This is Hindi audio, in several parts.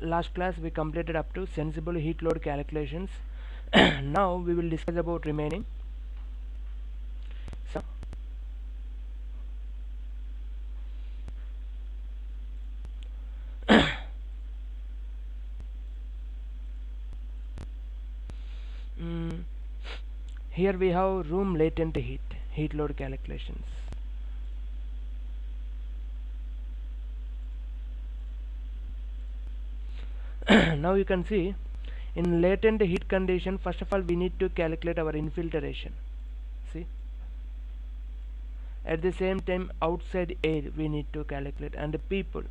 last class we completed up to sensible heat load calculations. Now we will discuss about remaining. So here we have room latent heat load calculations. Now you can see in latent heat condition, first of all we need to calculate our infiltration. See, at the same time outside air we need to calculate, and people.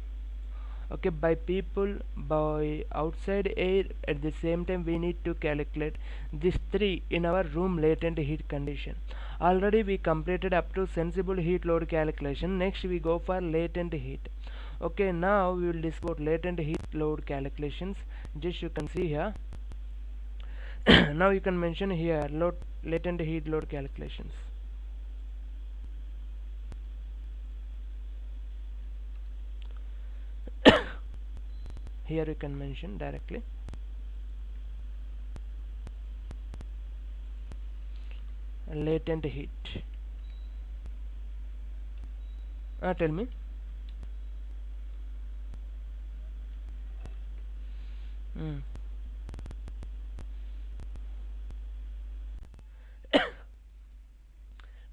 Okay, by people, by outside air, at the same time we need to calculate these three in our room latent heat condition. Already we completed up to sensible heat load calculation. Next we go for latent heat. Okay, now we will discuss about latent heat load calculations. Just you can see here. Now you can mention here latent heat load calculations. Here you can mention directly. Latent heat. Tell me.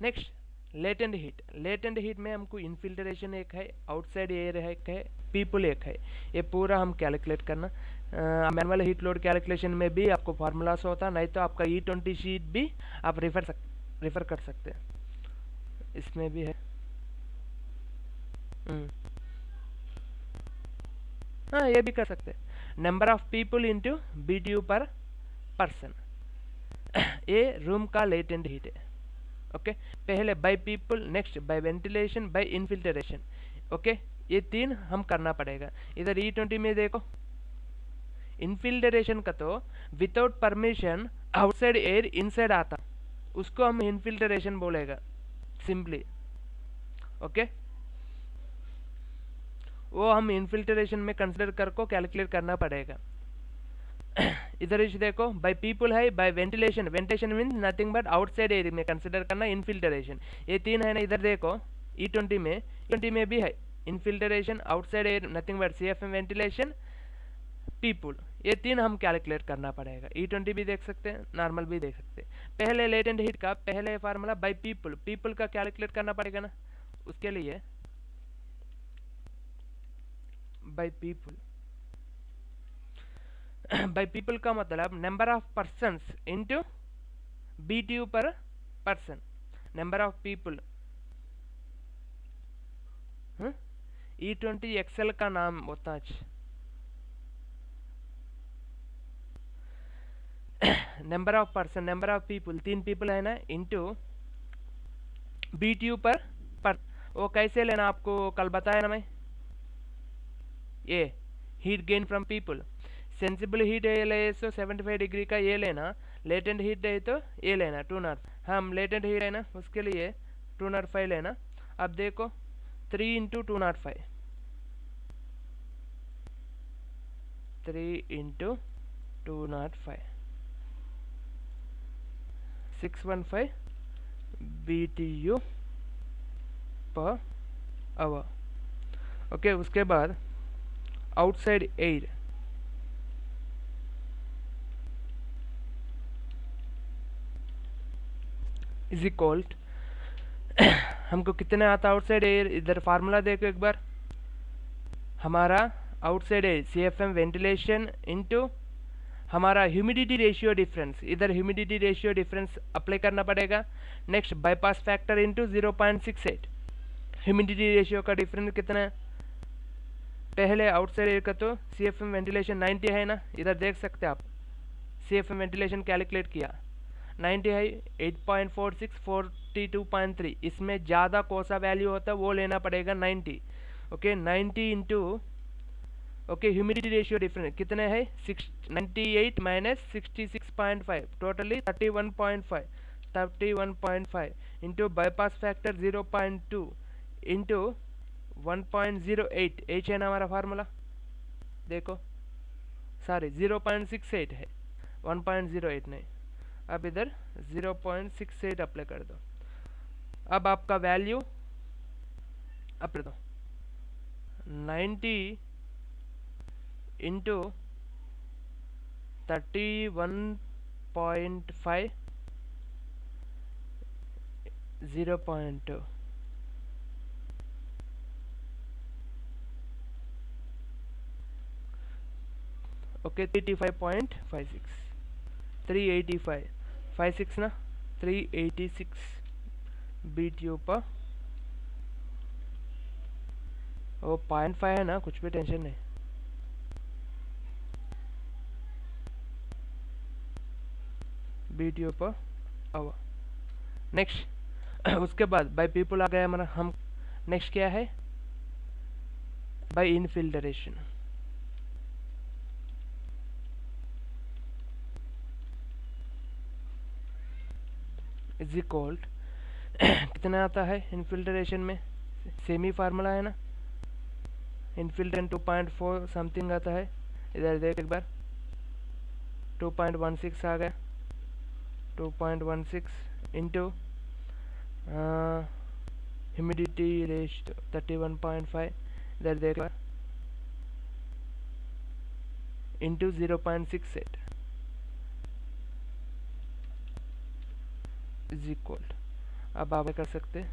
Next latent heat में हमको इनफिल्ट्रेशन एक है, आउटसाइड एयर एक है, पीपल एक है. ये पूरा हम कैलकुलेट करना. मैनुअल हीट लोड कैलकुलेशन में भी आपको फार्मूलास होता, नहीं तो आपका E20 शीट भी आप रेफर कर सकते हैं. इसमें भी है. हाँ, ये भी कर सकते हैं. Number of people into BTU per person. ये रूम का लेटेंट हीट है. ओके, पहले by people, next by ventilation, by infiltration. Okay, ये तीन हम करना पड़ेगा. इधर E20 में देखो, इनफिल्ट्रेशन का तो without permission outside air inside आता, उसको हम इनफिल्ट्रेशन बोलेगा सिंपली. ओके, वो हम इनफिल्ट्रेशन में कंसिडर करको कैलकुलेट करना पड़ेगा. इधर इस देखो, बाय पीपल है, by ventilation means nothing but outside air में कंसिडर करना इनफिल्ट्रेशन. ये तीन है ना. इधर देखो E20 में भी है infiltration, outside air nothing but CFM ventilation, people. ये तीन हम कैलकुलेट करना पड़ेगा. E20 भी देख सकते हैं, नॉर्मल भी देख सकते हैं. पहले लेटेंट हीट का पहले फार्मूला बाय पीपल का कैलकुलेट करना पड़ेगा ना. उसके लिए बाय पीपल का मतलब number of persons into BTU per person. Number of people. E20 Excel का नाम होता है. Number of person, number of people, तीन पीपल है ना, इनटू BTU पर. वो कैसे लेना आपको कल बताया ना मैं. ये heat gain from people. Sensible heat है ले तो 75 डिग्री का ये लेना. लेटेंट हीट है तो ये लेना 205. हम लेटेंट हीट है ना, उसके लिए 205 लेना. अब देखो 3 into 205, 3 into 205, 615 BTU per our. Okay, उसके बाद आउटसाइड एयर इज इक्वल हमको कितने आता आउटसाइड एयर. इधर फार्मूला देखो एक बार. हमारा outside air CFM ventilation into हमारा ह्यूमिडिटी रेशियो डिफरेंस. इधर ह्यूमिडिटी रेशियो डिफरेंस अप्लाई करना पड़ेगा. Next bypass factor into 0.68. Humidity ratio का डिफरेंस कितना है. पहले आउटसाइड एयर का तो CFM वेंटिलेशन 90 है ना. इधर देख सकते हैं आप, CFM वेंटिलेशन कैलकुलेट किया 90 है. 8.46, 42.3. इसमें ज़्यादा कौन सा वैल्यू होता है वो लेना पड़ेगा 90. Okay, 90 into okay humidity ratio difference कितने है 98 minus 66.5, totally 31.5 into bypass factor 0.2 into 1.08. H है ना हमारा फार्मूला. देखो सॉरी 0.68 है, 1.08 नहीं। अब इधर 0.68 अप्लाई कर दो। अब आपका वैल्यू अप्लाई दो 90 इंटू 31.5 0.2 ओके 385.56 385 56 ना 386 BTU पर वो 0.5 है ना, कुछ भी टेंशन नहीं। BTU per our next. उसके बाद बाय पीपल आ गया हमारा। हम नेक्स्ट क्या है, बाय इनफिल्ट्रेशन। इज इक्वल कितना आता है इनफिल्ट्रेशन में, सेमी फार्मूला है ना, इनफिल्ट्रेशन 2.4 समथिंग आता है। इधर देख एक बार 2.16 आ गया, 2.16 इंटू ह्यूमिडिटी रेशियो 31.5, इधर देख इंटू 0.68 इज इक्वल। अब आप कर सकते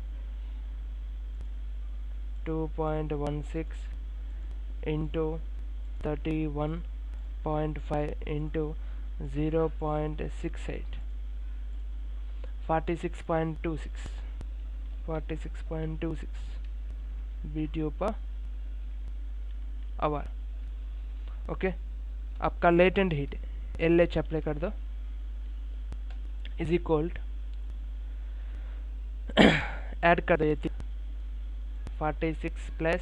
2.16 into 31.5 into 0.68 46.26 BTU per our. Okay, आपका लेटेंट हीट LH अप्लाई कर दो इज इक्वल ऐड कर दो 46 plus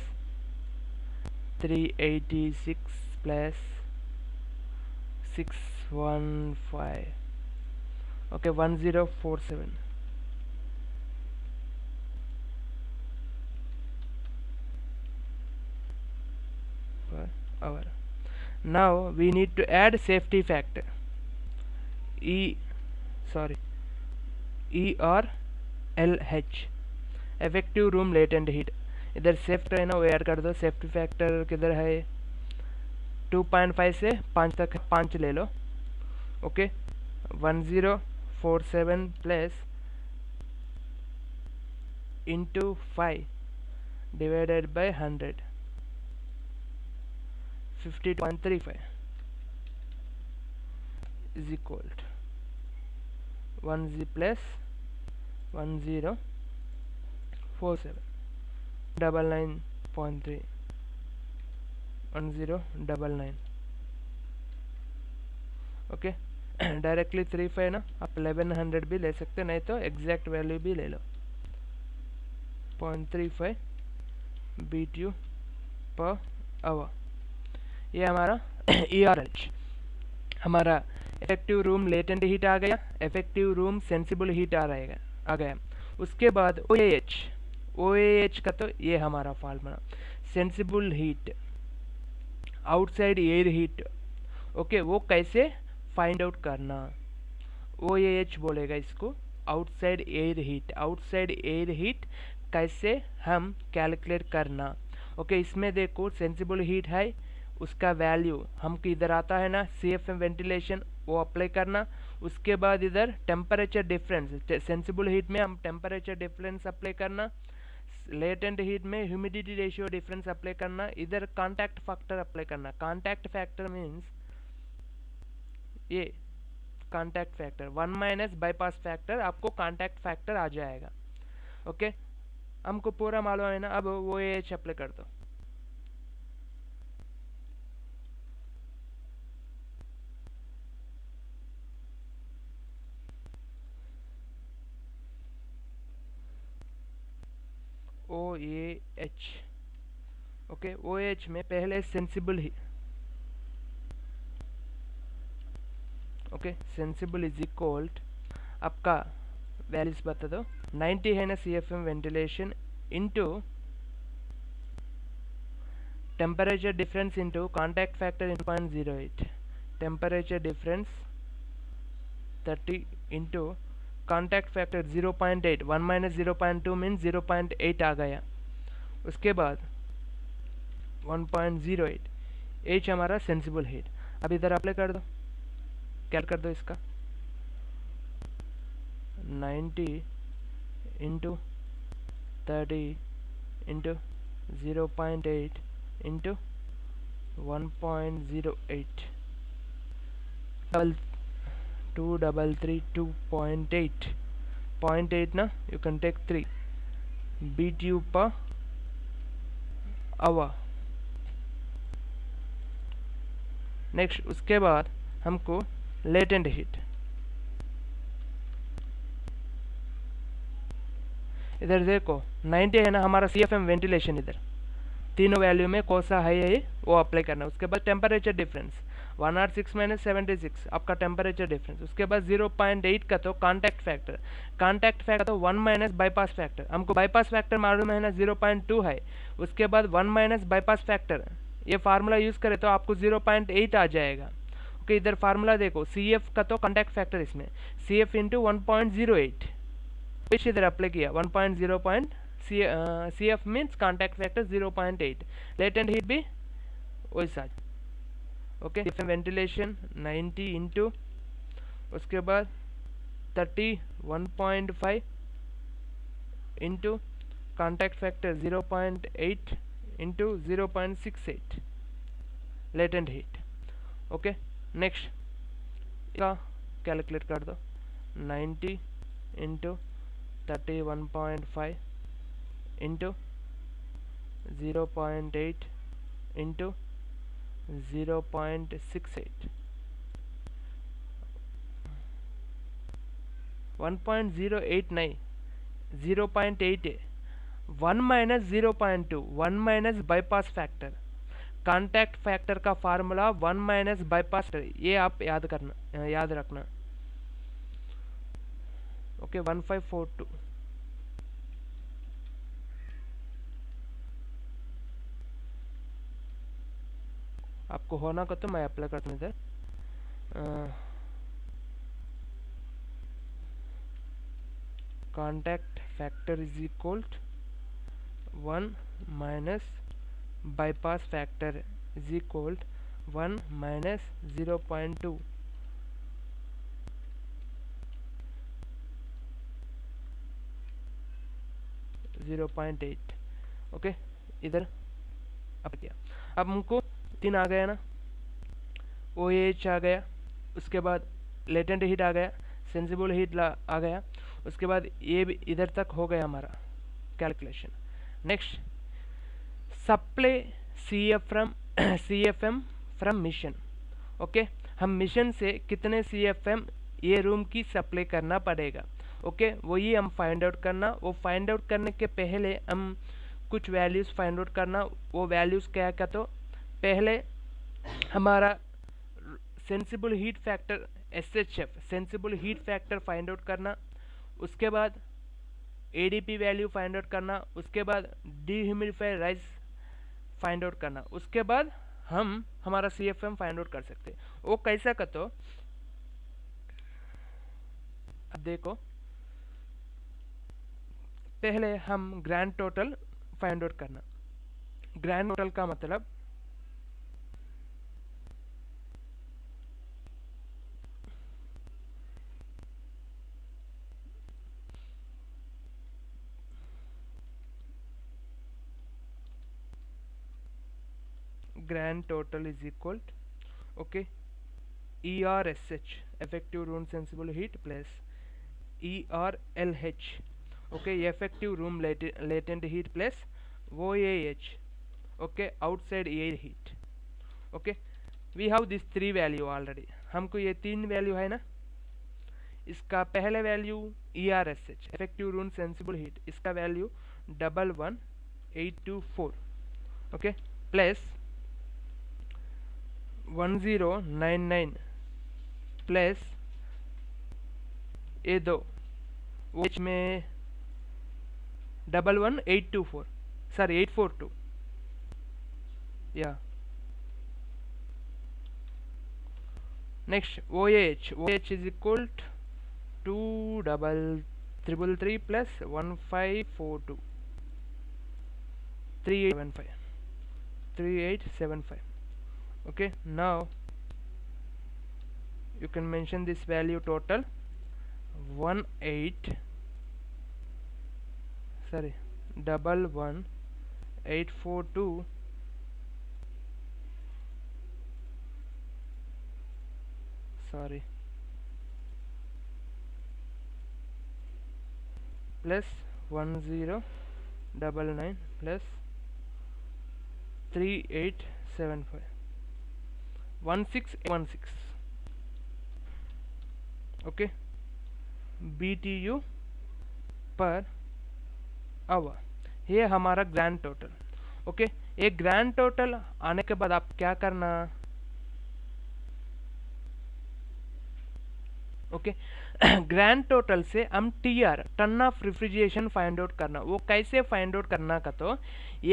386 plus 615 okay 1047 per hour. Now we need to add safety factor ERLH effective room latent heat. इधर सेफ्ट है ना, वो ऐड कर दो। सेफ्टी फैक्टर किधर है, 2.5 से 5 तक 5 ले लो। Okay 1047 plus into 5 divided by 100 50.35 is equal 1 plus 1047 99.3 1099 okay. Directly 35 ना, आप 1100 भी ले सकते, नहीं तो एग्जैक्ट वैल्यू भी ले लो 0.35 BTU पर आवर। ये हमारा ERH हमारा इफेक्टिव रूम लेटेंट हीट आ गया, इफेक्टिव रूम सेंसिबल हीट आ गया। उसके बाद OAH का तो ये हमारा formula, sensible heat outside air heat. Okay, वो कैसे फाइंड आउट करना, OAH बोलेगा इसको, outside air heat. Outside air heat कैसे हम कैलकुलेट करना। ओके, इसमें देखो सेंसिबल हीट है, उसका वैल्यू हमको इधर आता है ना, CFM वेंटिलेशन, वो अप्लाई करना। उसके बाद इधर टेम्परेचर डिफरेंस, सेंसिबल हीट में हम टेम्परेचर डिफरेंस अप्लाई करना, लेटेंट हीट में ह्यूमिडिटी रेशियो डिफरेंस अप्लाई करना, इधर कांटेक्ट फैक्टर अप्लाई करना। कांटेक्ट फैक्टर मीन्स ये contact factor 1 minus bypass factor, आपको कांटेक्ट फैक्टर आ जाएगा। ओके, हमको पूरा मालूम है ना। अब वो OAH अप्लाई कर दो। OAH ओके, OAH में पहले sensible he okay, sensible is equal आपका वैल्यूज बता दो। 90 है ना CFM ventilation into temperature difference into contact factor in 0.08 temperature difference 30 into contact factor 0.8, 1 minus 0.2 means 0.8 आ गया। उसके बाद 1.08 एच हमारा सेंसिबल हीट। अब इधर अप्लाई कर दो, क्या कर दो इसका 90 इंटू 30 इंटू 0.8 इंटू 1.08 233 2.8 ना, you can take 3 BTU per hour। Next उसके बाद हमको लेटेंट हीट, इधर देखो 90 है ना हमारा CFM वेंटिलेशन, इधर तीनों वैल्यू में कौन सा है ये वो अप्लाई करना। उसके बाद टेम्परेचर डिफरेंस 106 माइनस 76 आपका टेम्परेचर डिफरेंस। उसके बाद 0.8 का तो कॉन्टैक्ट फैक्टर, कॉन्टैक्ट फैक्टर तो 1 माइनस बाईपास फैक्टर, हमको बाईपास फैक्टर मालूम है ना 0.2 है। उसके बाद 1 माइनस बाईपास फैक्टर, ये फार्मूला यूज़ करें तो आपको 0.8 आ जाएगा। ओके इधर फार्मूला देखो, CF का तो कॉन्टैक्ट फैक्टर इसमें CF इंटू 1.08 विच इधर अप्लाई किया 1.0 CF means contact factor 0.8, latent heat भी वैसा। ओके वेंटिलेशन 90 इंटू उसके बाद 31.5 into contact factor 0.8 into 0.68 latent heat. Okay next का कैलकुलेट कर दो 90 इंटू 31.5 इंटू 0.8 इंटू 0.68 1.08 नहीं 0.8 है। 1 minus 0.2 1 minus bypass factor, contact factor का फार्मूला 1 माइनस बाईपास फैक्टर, ये आप याद करना, याद रखना। ओके 1542 आपको होना का तो मैं अप्लाई करता हूँ इधर contact factor is equal 1 minus bypass factor is equal 1 minus 0.2 0.8। Okay इधर अब क्या, अब हमको 3 आ गया ना, OH आ गया, उसके बाद लेटेंट हीट आ गया, सेंसिबल हीट आ गया। उसके बाद ये भी इधर तक हो गया हमारा calculation. Next supply CFM from mission. Okay हम मिशन से कितने CFM ये रूम की सप्लाई करना पड़ेगा। ओके वही हम फाइंड आउट करना। वो फाइंड आउट करने के पहले हम कुछ वैल्यूज़ फाइंड आउट करना। वो वैल्यूज़ क्या क्या, तो पहले हमारा sensible heat factor SHF sensible heat factor find out करना। उसके बाद ADP वैल्यू फाइंड आउट करना। उसके बाद डीह्यूमिडिफायर राइज फाइंड आउट करना। उसके बाद हम हमारा CFM फाइंड आउट कर सकते। वो कैसा का, तो अब देखो पहले हम ग्रैंड टोटल फाइंड आउट करना। ग्रैंड टोटल का मतलब grand total is equal okay ERSH effective room sensible heat plus ERLH okay effective room latent heat plus OAH okay outside air heat। okay we have this 3 value already, हमको ये 3 वैल्यू है ना। इसका पहले value ERSH effective room sensible heat, इसका वैल्यू 11824 ओके प्लस 1099 प्लस ये दो विच में 11824 सॉरी 842 या Next OH is equal to 233 plus 1542 3875. Okay, now you can mention this value total 11842 plus 1099 plus 3875 1616. okay, BTU per our, ये हमारा ग्रैंड टोटल. ओके, ये ग्रैंड टोटल आने के बाद आप क्या करना. ओके, ग्रैंड टोटल से हम TR, ton of refrigeration find out करना. वो कैसे फाइंड आउट करना का, तो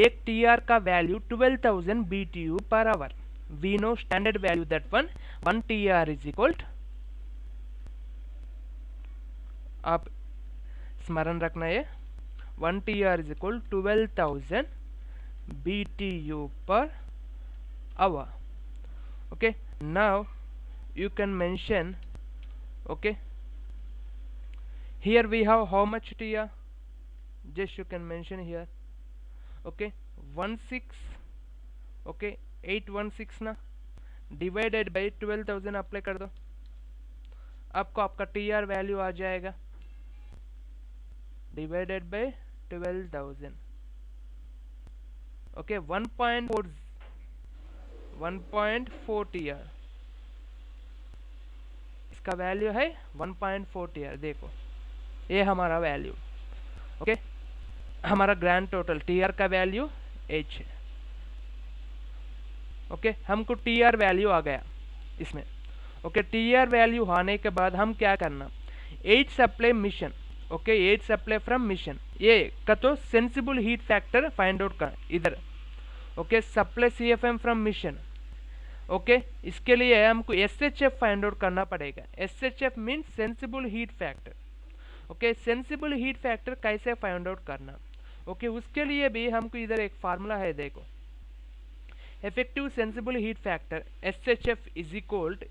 एक टीआर का value 12,000 BTU per hour. We know standard value that one TR is equal, आप स्मरण रखना है, 1 TR is equal 12,000 BTU per hour. Okay, now you can mention, okay, here we have how much TR, just you can mention here. Okay, 16, okay, 816 ना, divided by 12,000 अप्लाई कर दो, आपको आपका TR वैल्यू आ जाएगा divided by 12,000. okay, 1.4 TR इसका वैल्यू है 1.4 TR. देखो ये हमारा वैल्यू. ओके, हमारा ग्रैंड टोटल TR का वैल्यू H है. ओके, हमको TR वैल्यू आ गया इसमें. ओके, TR वैल्यू आने के बाद हम क्या करना, 8 supply mission. Okay, 8 supply from mission, ये का तो sensible heat factor find out का इधर. Okay, supply CFM from mission. Okay, इसके लिए हमको SHF फाइंड आउट करना पड़ेगा. SHF means sensible heat factor. Okay, sensible heat factor कैसे फाइंड आउट करना. ओके, उसके लिए भी हमको इधर एक फार्मूला है, देखो, effective sensible heat factor SHF is equal to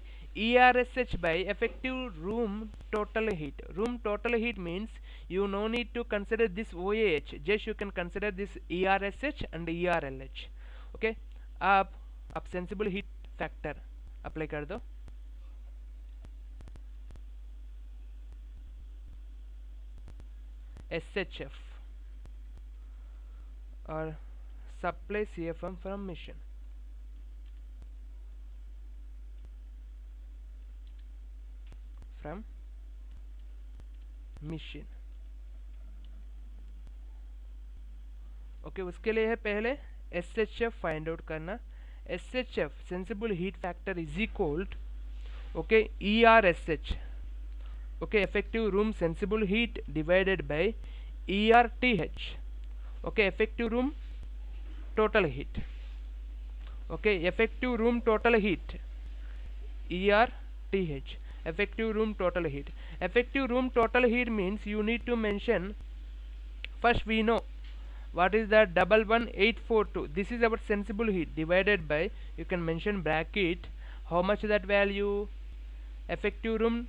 ERSH by effective room total heat. Room total heat means you no need to consider this OAH, just you can consider this ERSH and ERLH. okay, आप sensible heat factor अप्लाई कर दो. SHF और supply CFM from mission. From mission. Okay, उसके लिए है पहले SHF फाइंड आउट करना. SHF sensible heat factor is equal, okay, ERSH, okay, effective room sensible heat divided by ERTH, okay, effective room total heat. Okay, effective room total heat ERTH, effective room total heat. Effective room total heat means you need to mention, first we know what is that 11842, this is our sensible heat, divided by, you can mention bracket, how much that value, effective room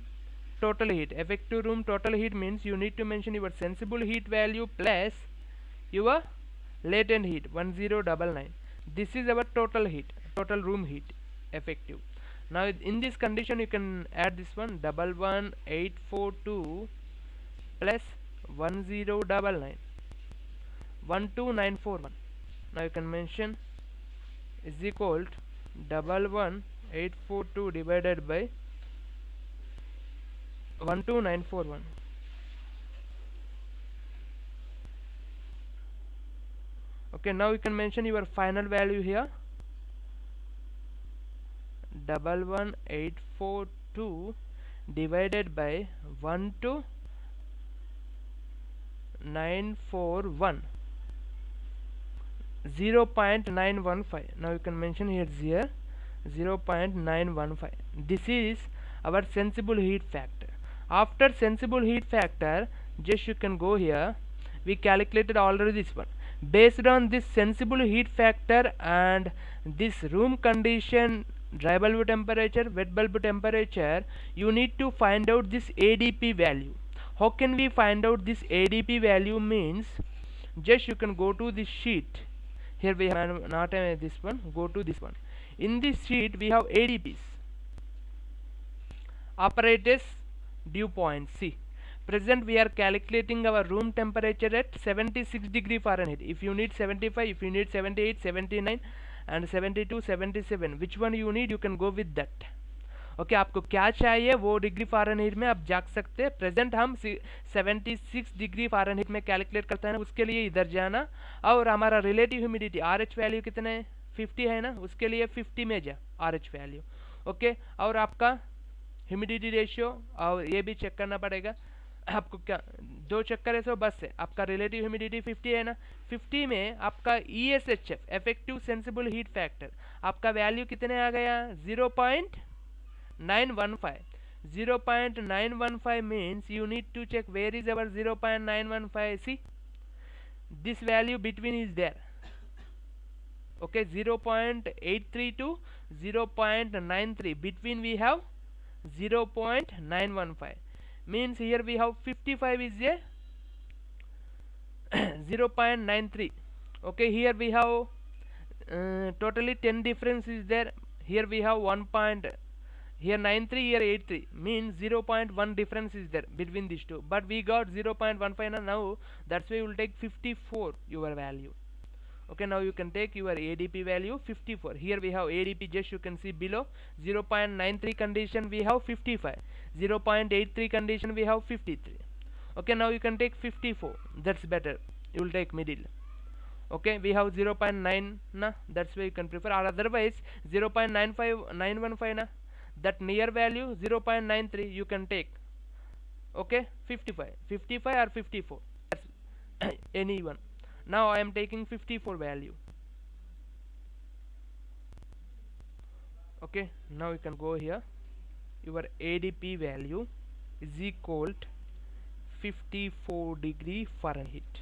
total heat. Effective room total heat means you need to mention your sensible heat value plus your latent heat 1099. this is our total heat, total room heat effective. Now in this condition you can add this one, 11842 plus 1099 12941. now you can mention is equal to 11842 divided by 12941. okay, now you can mention your final value here, 11842 divided by 12941, 0.915. now you can mention here 0.915. this is our sensible heat factor. After sensible heat factor, just you can go here, we calculated already this one. Based on this sensible heat factor and this room condition, dry bulb temperature, wet bulb temperature, you need to find out this ADP value. How can we find out this ADP value? Means just you can go to this sheet. Here we have not this one, go to this one. In this sheet we have ADPs, apparatus dew point. See, present we are calculating our room temperature at 76 degree Fahrenheit. If you need 75, if you need 78, 79 and 72, 77, which one you need, you can go with that. Okay आपको क्या चाहिए वो डिग्री फ़ारेनहीट में आप जाग सकते हैं. प्रेजेंट हम 76 डिग्री फ़ारेनहीट में कैलकुलेट करते हैं ना, उसके लिए इधर जाना. और हमारा रिलेटिव ह्यूमिडिटी RH वैल्यू कितने 50 है ना, उसके लिए 50 में जा RH वैल्यू. ओके और आपका ह्यूमिडिटी रेशियो और ये भी चेक करना पड़ेगा आपको. क्या दो चक्कर है सो बस है. आपका रिलेटिव ह्यूमिडिटी 50 है ना, 50 में आपका ESHF effective sensible heat factor आपका वैल्यू कितने आ गया 0.915. 0.915 means you need to check where is our 0.915. See, this value between is there. Okay, 0.83 to 0.93 between we have 0.915. Means here we have 55 is a 0.93. okay, here we have totally 10 difference is there. Here we have 1. Here 93, here 83, means 0.1 difference is there between these two, but we got 0.15 now, that's why we will take 54 your value. Okay, now you can take your ADP value 54. Here we have ADP, just you can see below. 0.93 condition we have 55, 0.83 condition we have 53. Okay, now you can take 54, that's better, you will take middle. Okay, we have 0.9 na, that's why you can prefer, or otherwise 0.915 na, that near value 0.93 you can take. Okay, 55 or 54, any one. Now I am taking 54 value. Okay, now you can go here, your ADP value is equal to 54 degree Fahrenheit.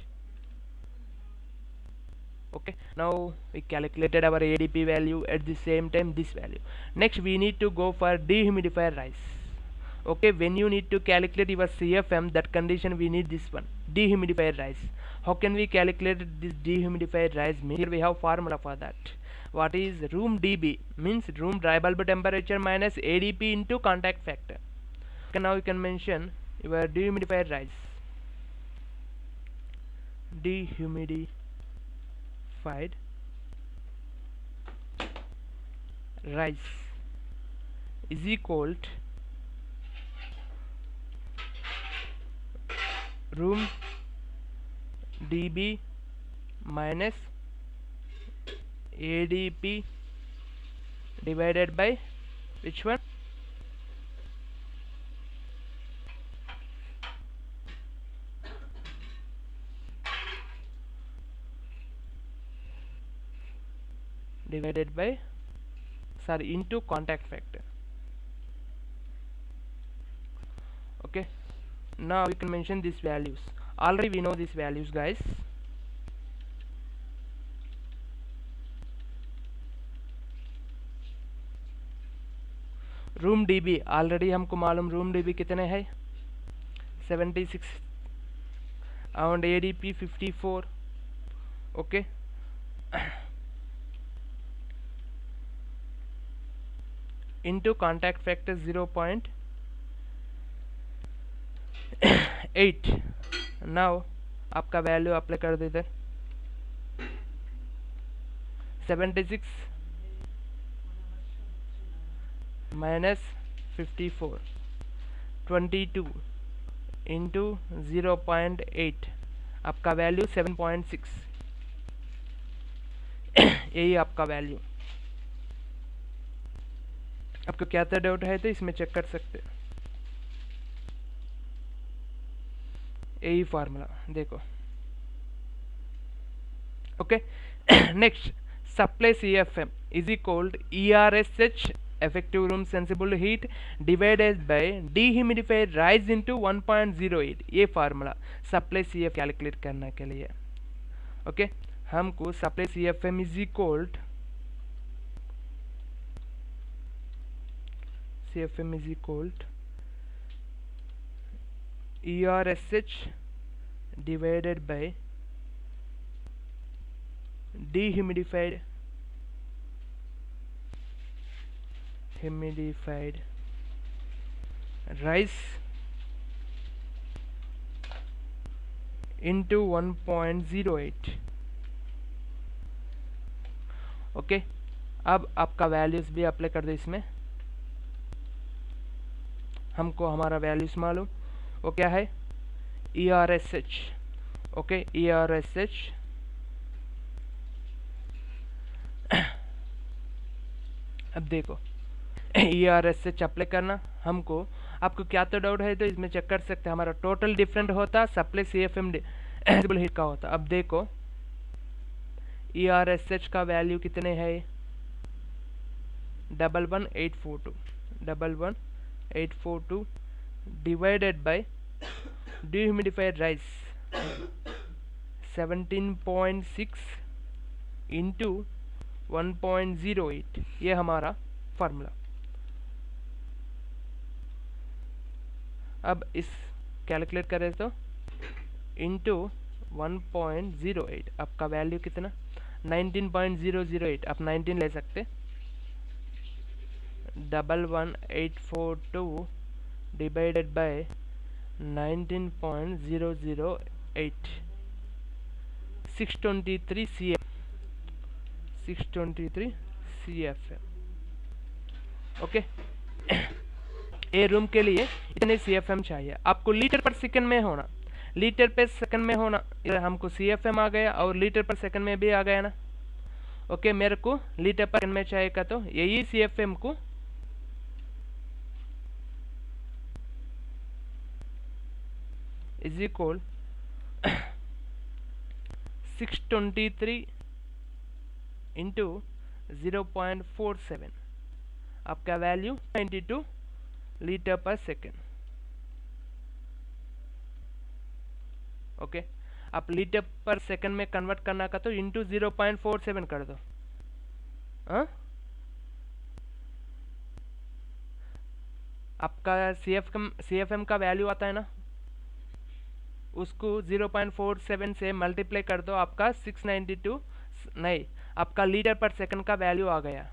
Okay, now we calculated our ADP value, at the same time this value. Next we need to go for dehumidifier rise. Okay, when you need to calculate your CFM, that condition we need this one, dehumidifier rise. How can we calculate this dehumidifier rise? Here we have formula for that. What is room dB? Means room dry bulb temperature minus ADP into contact factor. Okay, now you can mention your dehumidifier rise. Dehumidified rise is equal to room dB minus ADP divided by which one? Divided by, sorry, into contact factor. Okay, now you can mention these values. Already we know these values, guys. Room dB already हमको मालूम, रूम dB कितने है 76 और ADP 54. Okay, into contact factor 0.8. now आपका वैल्यू अप्लाई कर दे इधर 76 minus 54, 22 into 0.8, आपका वैल्यू 7.6. यही आपका वैल्यू. आपको क्या था डाउट है तो इसमें चेक कर सकते. यही फार्मूला देखो. Okay, next supply CFM is equal ERSH effective room sensible heat divided by dehumidified rise into 1.08, ये फार्मूला सप्लाई CF कैलकुलेट करने के लिए। ओके हमको supply CFM is equal ERSH divided by dehumidified rise into 1.08। Okay अब आपका वैल्यूज भी अप्लाई कर दो इसमें। हमको हमारा वैल्यूज मालूम, वो क्या है ERSH। ओके ERSH अब देखो ERSH अप्लाई करना हमको, आपको क्या तो डाउट है तो इसमें चेक कर सकते हैं। हमारा टोटल डिफरेंट होता सप्लाई CFM हिट का होता। अब देखो ERSH का वैल्यू कितने है 11842 divided by dehumidified rise 17.6 into 1.08, ये हमारा फार्मूला। अब इस कैलकुलेट करें तो इंटू 1.08, आपका वैल्यू कितना 19.008, आप 19 ले सकते। 11842 divided by 19.008, 623 CFM। Okay A room के लिए इतने CFM चाहिए। आपको लीटर पर सेकंड में होना, लीटर पर सेकंड में होना। हमको CFM आ गया और लीटर पर सेकंड में भी आ गया ना। ओके मेरे को लीटर पर सेकंड में चाहिए तो यही CFM को इज इक्वल 623 इंटू 0.47, आपका वैल्यू 92 लीटर पर सेकेंड। ओके आप लीटर पर सेकेंड में कन्वर्ट करना का तो इंटू 0.47 कर दो। आपका CFM का वैल्यू आता है ना, उसको 0.47 से मल्टीप्लाई कर दो, आपका 692 नहीं, आपका लीटर पर सेकंड का वैल्यू आ गया।